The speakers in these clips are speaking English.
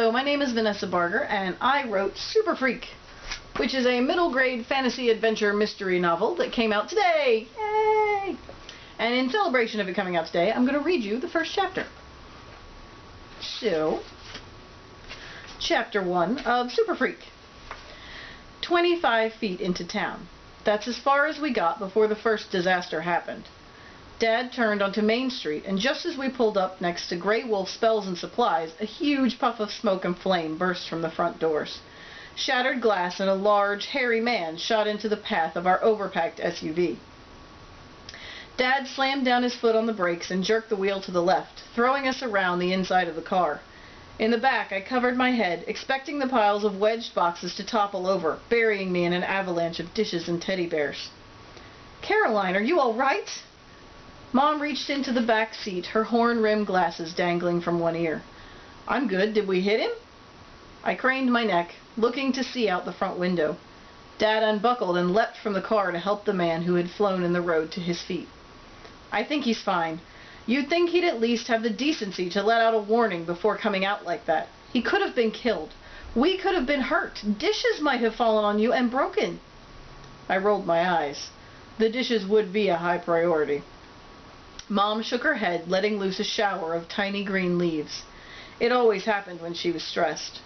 So my name is Vanessa Barger, and I wrote Super Freak, which is a middle grade fantasy adventure mystery novel that came out today. Yay! And in celebration of it coming out today, I'm going to read you the first chapter. So, Chapter 1 of Super Freak. 25 feet into town. That's as far as we got before the first disaster happened. Dad turned onto Main Street, and just as we pulled up next to Grey Wolf Spells and Supplies, a huge puff of smoke and flame burst from the front doors. Shattered glass and a large, hairy man shot into the path of our overpacked SUV. Dad slammed down his foot on the brakes and jerked the wheel to the left, throwing us around the inside of the car. In the back, I covered my head, expecting the piles of wedged boxes to topple over, burying me in an avalanche of dishes and teddy bears. "Caroline, are you all right?" Mom reached into the back seat, her horn-rimmed glasses dangling from one ear. "I'm good. Did we hit him?" I craned my neck, looking to see out the front window. Dad unbuckled and leapt from the car to help the man who had flown in the road to his feet. "I think he's fine. You'd think he'd at least have the decency to let out a warning before coming out like that. He could have been killed. We could have been hurt. Dishes might have fallen on you and broken." I rolled my eyes. The dishes would be a high priority. Mom shook her head, letting loose a shower of tiny green leaves. It always happened when she was stressed.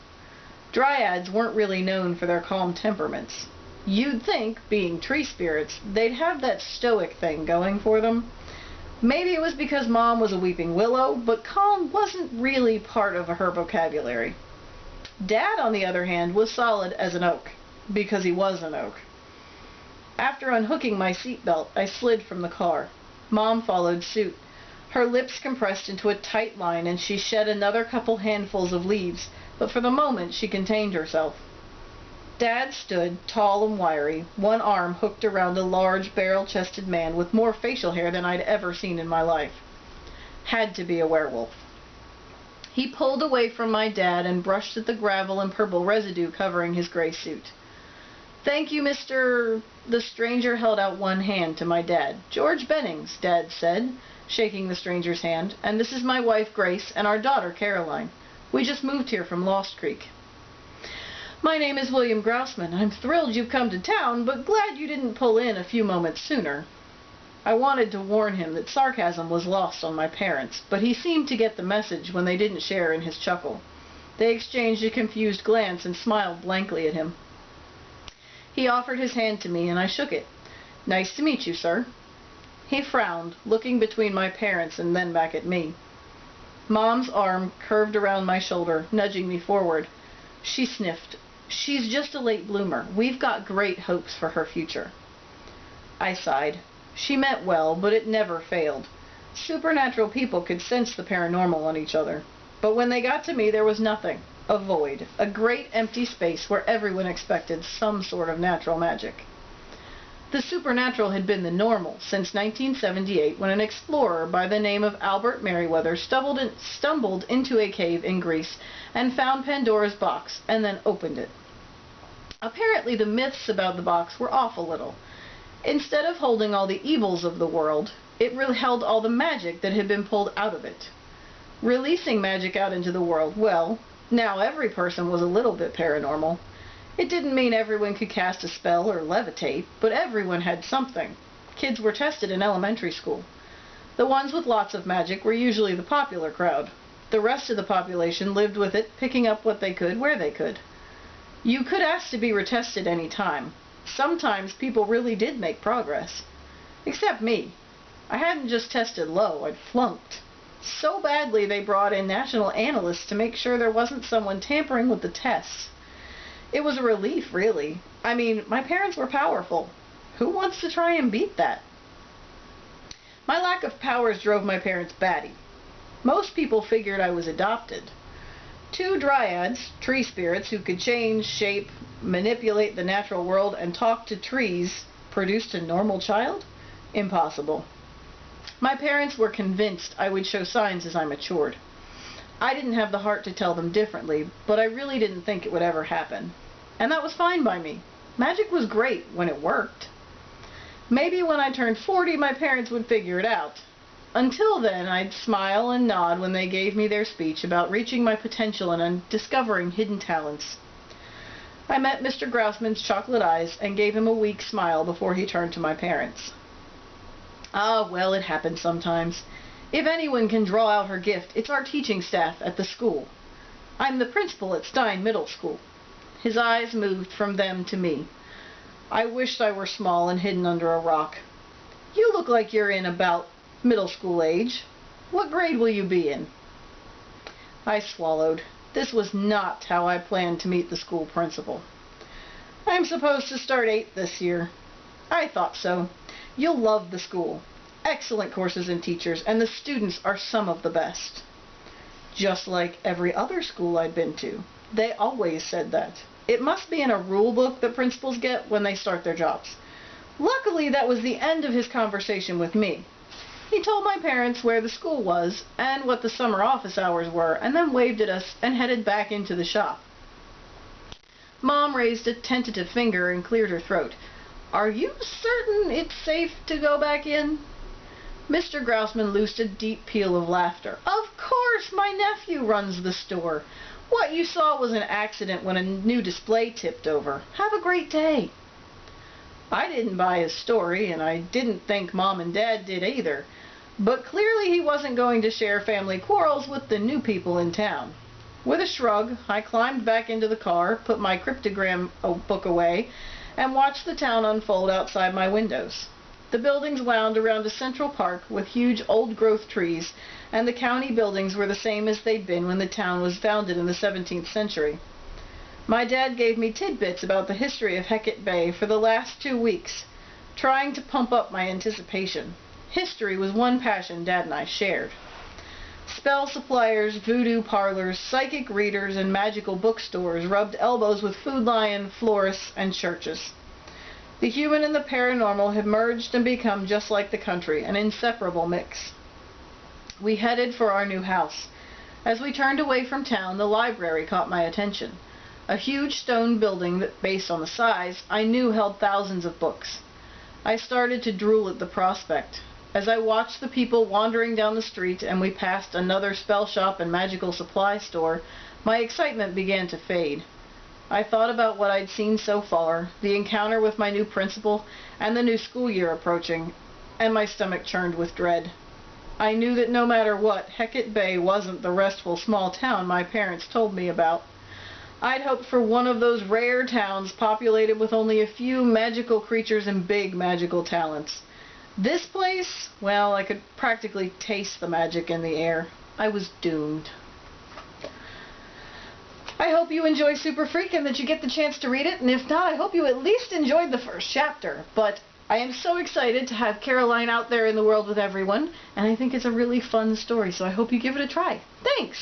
Dryads weren't really known for their calm temperaments. You'd think, being tree spirits, they'd have that stoic thing going for them. Maybe it was because Mom was a weeping willow, but calm wasn't really part of her vocabulary. Dad, on the other hand, was solid as an oak, because he was an oak. After unhooking my seatbelt, I slid from the car. Mom followed suit. Her lips compressed into a tight line, and she shed another couple handfuls of leaves, but for the moment she contained herself. Dad stood, tall and wiry, one arm hooked around a large, barrel-chested man with more facial hair than I'd ever seen in my life. Had to be a werewolf. He pulled away from my dad and brushed at the gravel and purple residue covering his gray suit. "Thank you, Mr. The stranger held out one hand to my dad. "George Bennings," Dad said, shaking the stranger's hand, "and this is my wife, Grace, and our daughter, Caroline. We just moved here from Lost Creek." "My name is William Grousman. I'm thrilled you've come to town, but glad you didn't pull in a few moments sooner." I wanted to warn him that sarcasm was lost on my parents, but he seemed to get the message when they didn't share in his chuckle. They exchanged a confused glance and smiled blankly at him. He offered his hand to me, and I shook it. "Nice to meet you, sir." He frowned, looking between my parents and then back at me. Mom's arm curved around my shoulder, nudging me forward. She sniffed. "She's just a late bloomer. We've got great hopes for her future." I sighed. She meant well, but it never failed. Supernatural people could sense the paranormal on each other. But when they got to me, there was nothing. A void. A great empty space where everyone expected some sort of natural magic. The supernatural had been the normal since 1978, when an explorer by the name of Albert Merriweather stumbled into a cave in Greece and found Pandora's box, and then opened it. Apparently the myths about the box were off a little. Instead of holding all the evils of the world, it really held all the magic that had been pulled out of it. Releasing magic out into the world, well, now every person was a little bit paranormal. It didn't mean everyone could cast a spell or levitate, but everyone had something. Kids were tested in elementary school. The ones with lots of magic were usually the popular crowd. The rest of the population lived with it, picking up what they could where they could. You could ask to be retested any time. Sometimes people really did make progress. Except me. I hadn't just tested low, I'd flunked. So badly they brought in national analysts to make sure there wasn't someone tampering with the tests. It was a relief, really. I mean, my parents were powerful. Who wants to try and beat that? My lack of powers drove my parents batty. Most people figured I was adopted. 2 dryads, tree spirits who could change, shape, manipulate the natural world, and talk to trees, produced a normal child? Impossible. My parents were convinced I would show signs as I matured. I didn't have the heart to tell them differently, but I really didn't think it would ever happen. And that was fine by me. Magic was great when it worked. Maybe when I turned 40, my parents would figure it out. Until then, I'd smile and nod when they gave me their speech about reaching my potential and discovering hidden talents. I met Mr. Grousman's chocolate eyes and gave him a weak smile before he turned to my parents. Ah, well, it happens sometimes. If anyone can draw out her gift, it's our teaching staff at the school. I'm the principal at Stein Middle School. His eyes moved from them to me. I wished I were small and hidden under a rock. You look like you're in about middle school age. What grade will you be in? I swallowed. This was not how I planned to meet the school principal. I'm supposed to start 8th this year. I thought so. You'll love the school. Excellent courses and teachers, and the students are some of the best. Just like every other school I'd been to. They always said that. It must be in a rule book that principals get when they start their jobs. Luckily, that was the end of his conversation with me. He told my parents where the school was and what the summer office hours were, and then waved at us and headed back into the shop. Mom raised a tentative finger and cleared her throat. Are you certain it's safe to go back in? Mr. Grousman loosed a deep peal of laughter. Of course, my nephew runs the store. What you saw was an accident when a new display tipped over. Have a great day. I didn't buy his story, and I didn't think Mom and Dad did either. But clearly he wasn't going to share family quarrels with the new people in town. With a shrug, I climbed back into the car, put my cryptogram book away, and watched the town unfold outside my windows. The buildings wound around a central park with huge old-growth trees, and the county buildings were the same as they'd been when the town was founded in the 17th century. My dad gave me tidbits about the history of Hecate Bay for the last 2 weeks, trying to pump up my anticipation. History was one passion Dad and I shared. Spell suppliers, voodoo parlors, psychic readers, and magical bookstores rubbed elbows with Food Lion, florists, and churches. The human and the paranormal had merged and become just like the country, an inseparable mix. We headed for our new house. As we turned away from town, the library caught my attention. A huge stone building that, based on the size, I knew held thousands of books. I started to drool at the prospect. As I watched the people wandering down the street and we passed another spell shop and magical supply store, my excitement began to fade. I thought about what I'd seen so far, the encounter with my new principal, and the new school year approaching, and my stomach churned with dread. I knew that no matter what, Hecate Bay wasn't the restful small town my parents told me about. I'd hoped for one of those rare towns populated with only a few magical creatures and big magical talents. This place, well, I could practically taste the magic in the air. I was doomed. I hope you enjoy Super Freak and that you get the chance to read it, and if not, I hope you at least enjoyed the first chapter. But I am so excited to have Caroline out there in the world with everyone, and I think it's a really fun story, so I hope you give it a try. Thanks!